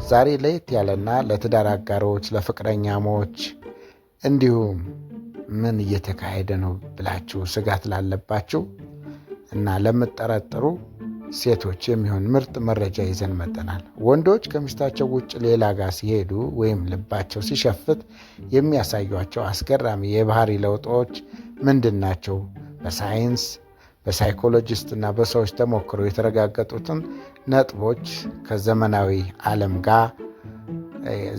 ዛሬ ለየት ያለና ለትዳር አጋሮች፣ ለፍቅረኛሞች እንዲሁም ምን እየተካሄደ ነው ብላችሁ ስጋት ላለባችሁ እና ለምትጠረጥሩ ሴቶች የሚሆን ምርጥ መረጃ ይዘን መጥተናል። ወንዶች ከሚስታቸው ውጭ ሌላ ጋር ሲሄዱ ወይም ልባቸው ሲሸፍት የሚያሳዩቸው አስገራሚ የባህሪ ለውጦች ምንድን ናቸው? በሳይንስ በሳይኮሎጂስት እና በሰዎች ተሞክሮ የተረጋገጡትን ነጥቦች ከዘመናዊ ዓለም ጋር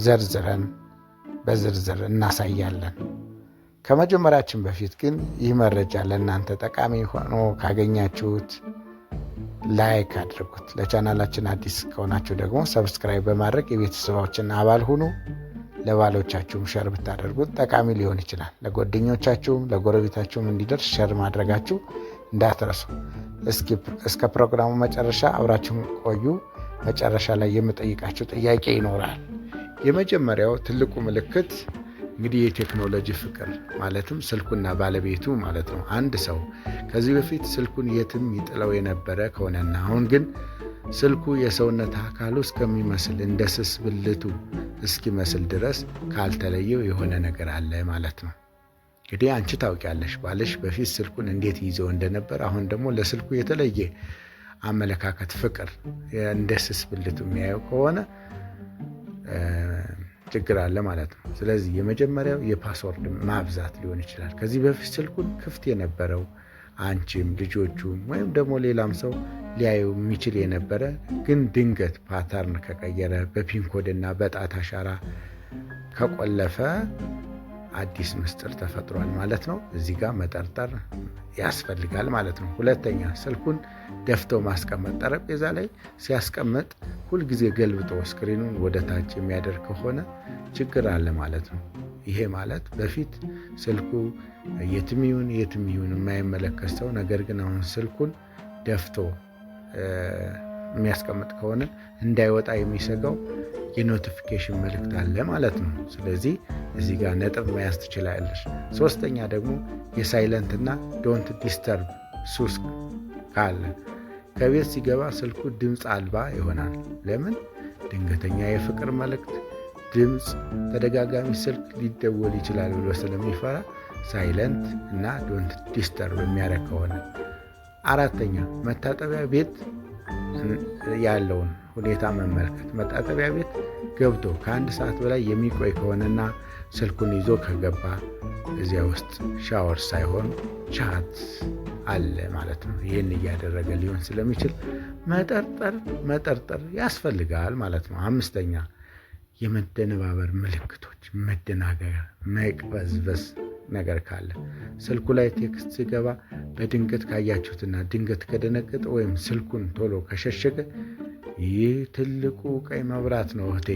ዘርዝረን በዝርዝር እናሳያለን። ከመጀመራችን በፊት ግን ይህ መረጃ ለእናንተ ጠቃሚ ሆኖ ካገኛችሁት ላይክ አድርጉት። ለቻናላችን አዲስ ከሆናችሁ ደግሞ ሰብስክራይብ በማድረግ የቤተሰባችን አባል ሁኑ። ለባሎቻችሁም ሸር ብታደርጉት ጠቃሚ ሊሆን ይችላል። ለጓደኞቻችሁም ለጎረቤታችሁም እንዲደርስ ሸር ማድረጋችሁ እንዳትረሱ። እስከ ፕሮግራሙ መጨረሻ አብራችሁን ቆዩ። መጨረሻ ላይ የምጠይቃችሁ ጥያቄ ይኖራል። የመጀመሪያው ትልቁ ምልክት እንግዲህ የቴክኖሎጂ ፍቅር ማለትም ስልኩና ባለቤቱ ማለት ነው። አንድ ሰው ከዚህ በፊት ስልኩን የትም ይጥለው የነበረ ከሆነና አሁን ግን ስልኩ የሰውነት አካሉ እስከሚመስል እንደ ስስ ብልቱ እስኪመስል ድረስ ካልተለየው የሆነ ነገር አለ ማለት ነው። እንግዲህ አንቺ ታውቂያለሽ ባልሽ በፊት ስልኩን እንዴት ይዘው እንደነበር፣ አሁን ደግሞ ለስልኩ የተለየ አመለካከት ፍቅር እንደ ስስ ብልቱ የሚያየው ከሆነ ችግር አለ ማለት ነው። ስለዚህ የመጀመሪያው የፓስወርድ ማብዛት ሊሆን ይችላል። ከዚህ በፊት ስልኩን ክፍት የነበረው አንቺም ልጆቹም ወይም ደግሞ ሌላም ሰው ሊያየው የሚችል የነበረ ግን ድንገት ፓተርን ከቀየረ በፒንኮድ እና በጣት አሻራ ከቆለፈ አዲስ ምስጢር ተፈጥሯል ማለት ነው። እዚህ ጋር መጠርጠር ያስፈልጋል ማለት ነው። ሁለተኛ ስልኩን ደፍቶ ማስቀመጥ። ጠረጴዛ ላይ ሲያስቀምጥ ሁልጊዜ ገልብጦ ስክሪኑን ወደ ታች የሚያደርግ ከሆነ ችግር አለ ማለት ነው። ይሄ ማለት በፊት ስልኩ የትም ይሁን የማይመለከት ሰው ነገር ግን አሁን ስልኩን ደፍቶ የሚያስቀምጥ ከሆነ እንዳይወጣ የሚሰጋው የኖቲፊኬሽን መልእክት አለ ማለት ነው። ስለዚህ እዚህ ጋር ነጥብ መያዝ ትችላለች። ሶስተኛ ደግሞ የሳይለንት እና ዶንት ዲስተርብ ሱስ ካለ ከቤት ሲገባ ስልኩ ድምፅ አልባ ይሆናል። ለምን? ድንገተኛ የፍቅር መልእክት ድምፅ፣ ተደጋጋሚ ስልክ ሊደወል ይችላል ብሎ ስለሚፈራ ሳይለንት እና ዶንት ዲስተርብ የሚያደርግ ከሆነ። አራተኛ መታጠቢያ ቤት ያለውን ሁኔታ መመልከት። መታጠቢያ ቤት ገብቶ ከ1 ሰዓት በላይ የሚቆይ ከሆነና ስልኩን ይዞ ከገባ እዚያ ውስጥ ሻወር ሳይሆን ቻት አለ ማለት ነው። ይህን እያደረገ ሊሆን ስለሚችል መጠርጠር ያስፈልጋል ማለት ነው። አምስተኛ የመደነባበር ምልክቶች፣ መደናገር፣ መቅበዝበዝ ነገር ካለ ስልኩ ላይ ቴክስት ሲገባ በድንገት ካያችሁትና ድንገት ከደነገጠ ወይም ስልኩን ቶሎ ከሸሸገ ይህ ትልቁ ቀይ መብራት ነው እህቴ፣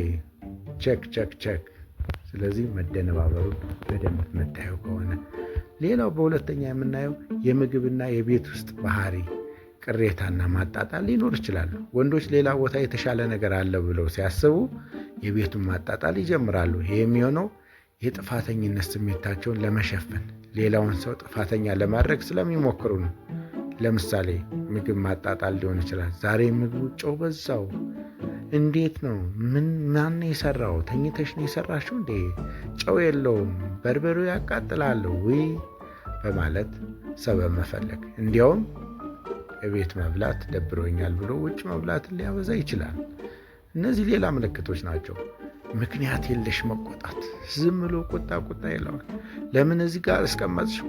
ቸክ። ስለዚህ መደነባበሩን በደንብ መታየው ከሆነ። ሌላው በሁለተኛ የምናየው የምግብና የቤት ውስጥ ባህሪ ቅሬታና ማጣጣል ሊኖር ይችላል። ወንዶች ሌላ ቦታ የተሻለ ነገር አለ ብለው ሲያስቡ የቤቱን ማጣጣል ይጀምራሉ። ይሄ የሚሆነው የጥፋተኝነት ስሜታቸውን ለመሸፈን ሌላውን ሰው ጥፋተኛ ለማድረግ ስለሚሞክሩ ነው። ለምሳሌ ምግብ ማጣጣል ሊሆን ይችላል። ዛሬ ምግቡ ጨው በዛው፣ እንዴት ነው? ማን የሰራው? ተኝተሽ ነው የሰራሽው እንዴ? ጨው የለውም፣ በርበሬው ያቃጥላል ወይ በማለት ሰበብ መፈለግ። እንዲያውም እቤት መብላት ደብሮኛል ብሎ ውጭ መብላትን ሊያበዛ ይችላል። እነዚህ ሌላ ምልክቶች ናቸው። ምክንያት የለሽ መቆጣት፣ ዝም ብሎ ቁጣ ይለዋል። ለምን እዚህ ጋር አስቀመጥሽው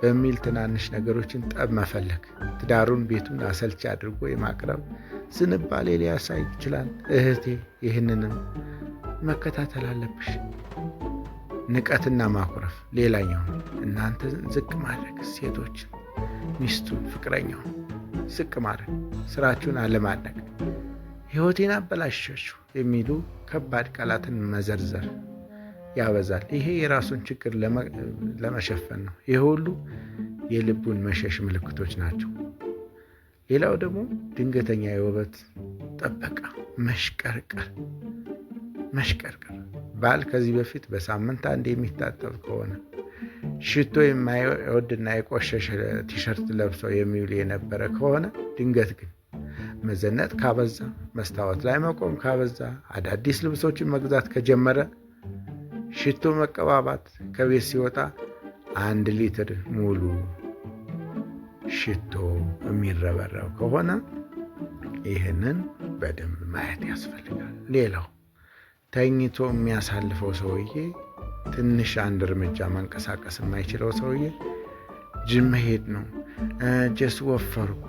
በሚል ትናንሽ ነገሮችን ጠብ መፈለግ። ትዳሩን ቤቱን አሰልቺ አድርጎ የማቅረብ ዝንባሌ ሊያሳይ ይችላል። እህቴ ይህንንም መከታተል አለብሽ። ንቀትና ማኩረፍ ሌላኛው። እናንተ ዝቅ ማድረግ፣ ሴቶችን ሚስቱን ፍቅረኛውን ዝቅ ማድረግ፣ ስራችሁን አለማድነቅ፣ ሕይወቴን አበላሸችው የሚሉ ከባድ ቃላትን መዘርዘር ያበዛል። ይሄ የራሱን ችግር ለመሸፈን ነው። ይሄ ሁሉ የልቡን መሸሽ ምልክቶች ናቸው። ሌላው ደግሞ ድንገተኛ የውበት ጥበቃ መሽቀርቀር። ባል ከዚህ በፊት በሳምንት አንድ የሚታጠብ ከሆነ፣ ሽቶ የማይወድና የቆሸሸ ቲሸርት ለብሶ የሚውል የነበረ ከሆነ ድንገት ግን መዘነጥ ካበዛ፣ መስታወት ላይ መቆም ካበዛ፣ አዳዲስ ልብሶችን መግዛት ከጀመረ፣ ሽቶ መቀባባት ከቤት ሲወጣ 1 ሊትር ሙሉ ሽቶ የሚረበረብ ከሆነ ይህንን በደንብ ማየት ያስፈልጋል። ሌላው ተኝቶ የሚያሳልፈው ሰውዬ፣ ትንሽ አንድ እርምጃ መንቀሳቀስ የማይችለው ሰውዬ ጅም መሄድ ነው፣ ጀስ ወፈርኩ፣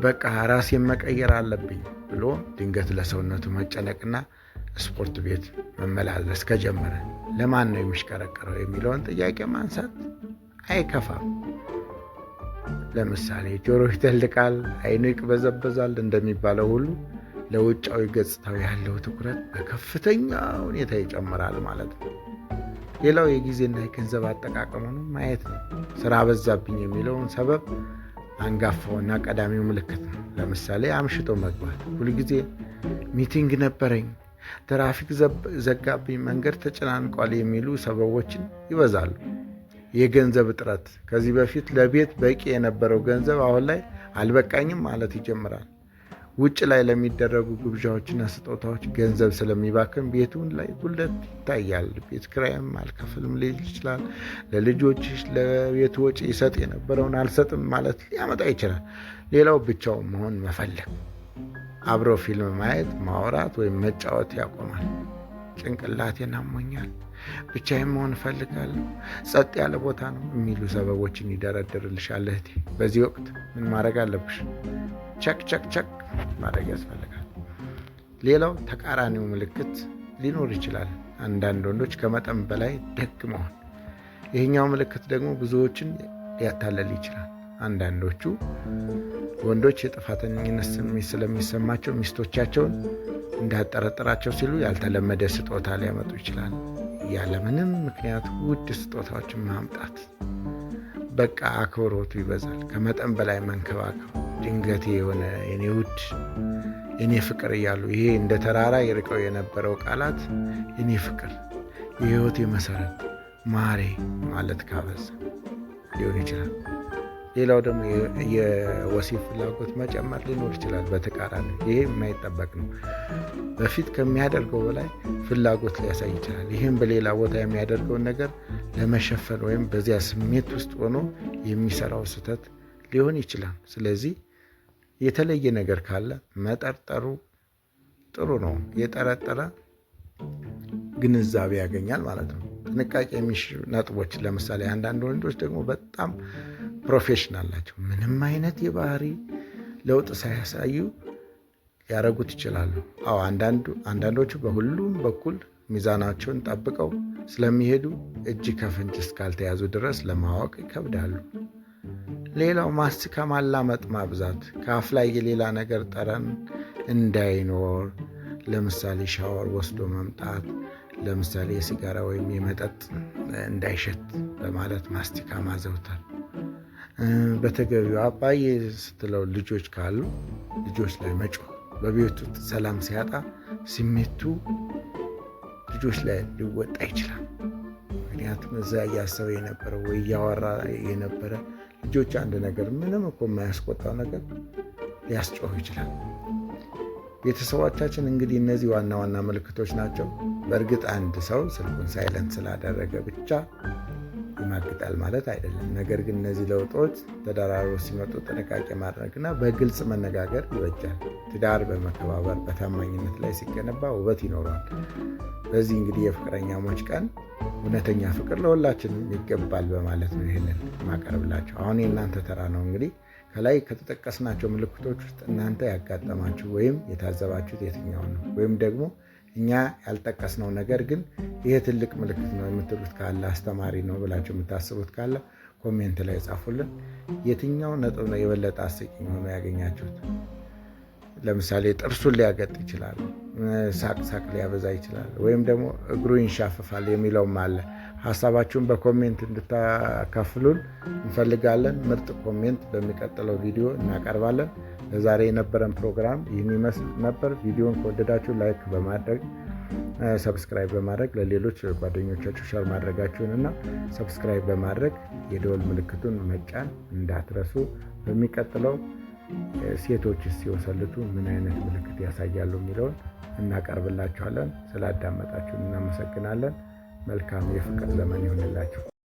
በቃ ራሴን መቀየር አለብኝ ብሎ ድንገት ለሰውነቱ መጨነቅና ስፖርት ቤት መመላለስ ከጀመረ ለማን ነው የሚሽከረከረው የሚለውን ጥያቄ ማንሳት አይከፋም። ለምሳሌ ጆሮ ይተልቃል፣ አይኑ ይቅበዘበዛል እንደሚባለው ሁሉ ለውጫዊ ገጽታው ያለው ትኩረት በከፍተኛ ሁኔታ ይጨምራል ማለት ነው። ሌላው የጊዜና የገንዘብ አጠቃቀሙን ማየት ነው። ስራ በዛብኝ የሚለውን ሰበብ አንጋፋውና ቀዳሚው ምልክት ነው። ለምሳሌ አምሽቶ መግባት፣ ሁልጊዜ ሚቲንግ ነበረኝ፣ ትራፊክ ዘጋብኝ፣ መንገድ ተጨናንቋል የሚሉ ሰበቦችን ይበዛሉ። የገንዘብ እጥረት፣ ከዚህ በፊት ለቤት በቂ የነበረው ገንዘብ አሁን ላይ አልበቃኝም ማለት ይጀምራል። ውጭ ላይ ለሚደረጉ ግብዣዎችና ስጦታዎች ገንዘብ ስለሚባክን ቤቱን ላይ ጉድለት ይታያል። ቤት ኪራይም አልከፍልም ሊል ይችላል። ለልጆችሽ ለቤት ወጪ ይሰጥ የነበረውን አልሰጥም ማለት ሊያመጣ ይችላል። ሌላው ብቻውን መሆን መፈለግ፣ አብሮ ፊልም ማየት፣ ማውራት ወይም መጫወት ያቆማል። ጭንቅላቴን አሞኛል፣ ብቻዬን መሆን እፈልጋለሁ፣ ጸጥ ያለ ቦታ ነው የሚሉ ሰበቦችን ይደረድርልሻል እህቴ። በዚህ ወቅት ምን ማድረግ አለብሽ? ቸክ ቸክ ቸክ ማድረግ ያስፈልጋል። ሌላው ተቃራኒው ምልክት ሊኖር ይችላል። አንዳንድ ወንዶች ከመጠን በላይ ደግ መሆን። ይህኛው ምልክት ደግሞ ብዙዎችን ሊያታለል ይችላል። አንዳንዶቹ ወንዶች የጥፋተኝነት ስሜት ስለሚሰማቸው ሚስቶቻቸውን እንዳያጠረጥራቸው ሲሉ ያልተለመደ ስጦታ ሊያመጡ ይችላል። ያለምንም ምክንያት ውድ ስጦታዎችን ማምጣት። በቃ አክብሮቱ ይበዛል። ከመጠን በላይ መንከባከብ፣ ድንገቴ የሆነ የኔ ውድ፣ የኔ ፍቅር እያሉ ይሄ እንደ ተራራ ይርቀው የነበረው ቃላት የኔ ፍቅር፣ የህይወቴ መሰረት፣ ማሬ ማለት ካበዛ ሊሆን ይችላል። ሌላው ደግሞ የወሲብ ፍላጎት መጨመር ሊኖር ይችላል። በተቃራኒ ይሄ የማይጠበቅ ነው። በፊት ከሚያደርገው በላይ ፍላጎት ሊያሳይ ይችላል። ይህም በሌላ ቦታ የሚያደርገውን ነገር ለመሸፈን ወይም በዚያ ስሜት ውስጥ ሆኖ የሚሰራው ስህተት ሊሆን ይችላል። ስለዚህ የተለየ ነገር ካለ መጠርጠሩ ጥሩ ነው። የጠረጠረ ግንዛቤ ያገኛል ማለት ነው። ጥንቃቄ የሚሹ ነጥቦች፣ ለምሳሌ አንዳንድ ወንዶች ደግሞ በጣም ፕሮፌሽናል ናቸው። ምንም አይነት የባህሪ ለውጥ ሳያሳዩ ሊያረጉት ይችላሉ። አንዳንዶቹ በሁሉም በኩል ሚዛናቸውን ጠብቀው ስለሚሄዱ እጅ ከፍንጅ እስካልተያዙ ድረስ ለማወቅ ይከብዳሉ። ሌላው ማስቲካ ማላመጥ ማብዛት፣ ከአፍ ላይ የሌላ ነገር ጠረን እንዳይኖር፣ ለምሳሌ ሻወር ወስዶ መምጣት፣ ለምሳሌ የሲጋራ ወይም የመጠጥ እንዳይሸት በማለት ማስቲካ ማዘውተር። በተገቢው አባዬ ስትለው ልጆች ካሉ ልጆች ላይ መጮህ፣ በቤቱ ሰላም ሲያጣ ስሜቱ ልጆች ላይ ሊወጣ ይችላል። ምክንያቱም እዛ እያሰበ የነበረው ወይ እያወራ የነበረ ልጆች አንድ ነገር ምንም እኮ የማያስቆጣው ነገር ሊያስጮህ ይችላል። ቤተሰቦቻችን እንግዲህ እነዚህ ዋና ዋና ምልክቶች ናቸው። በእርግጥ አንድ ሰው ስልኩን ሳይለንት ስላደረገ ብቻ ይማግጣል ማለት አይደለም። ነገር ግን እነዚህ ለውጦች ተደራርበው ሲመጡ ጥንቃቄ ማድረግና በግልጽ መነጋገር ይበጃል። ትዳር በመከባበር በታማኝነት ላይ ሲገነባ ውበት ይኖረዋል። በዚህ እንግዲህ የፍቅረኛሞች ቀን እውነተኛ ፍቅር ለሁላችንም ይገባል በማለት ነው ይህንን ማቀርብላቸው። አሁን የእናንተ ተራ ነው። እንግዲህ ከላይ ከተጠቀስናቸው ምልክቶች ውስጥ እናንተ ያጋጠማችሁ ወይም የታዘባችሁት የትኛው ነው? ወይም ደግሞ እኛ ያልጠቀስነው ነገር ግን ይሄ ትልቅ ምልክት ነው የምትሉት ካለ፣ አስተማሪ ነው ብላችሁ የምታስቡት ካለ ኮሜንት ላይ ጻፉልን። የትኛው ነጥብ ነው የበለጠ አስቂኝ ሆኖ ያገኛችሁት? ለምሳሌ ጥርሱን ሊያገጥ ይችላል፣ ሳቅ ሊያበዛ ይችላል፣ ወይም ደግሞ እግሩ ይንሻፍፋል የሚለውም አለ። ሀሳባችሁን በኮሜንት እንድታካፍሉን እንፈልጋለን። ምርጥ ኮሜንት በሚቀጥለው ቪዲዮ እናቀርባለን። ለዛሬ የነበረን ፕሮግራም ይህን ይመስል ነበር። ቪዲዮን ከወደዳችሁ ላይክ በማድረግ ሰብስክራይብ በማድረግ ለሌሎች ጓደኞቻችሁ ሸር ማድረጋችሁን እና ሰብስክራይብ በማድረግ የደወል ምልክቱን መጫን እንዳትረሱ። በሚቀጥለው ሴቶችስ ሲወሰልቱ ምን አይነት ምልክት ያሳያሉ የሚለውን እናቀርብላችኋለን። ስላዳመጣችሁን እናመሰግናለን። መልካም የፍቅር ዘመን ይሁንላችሁ።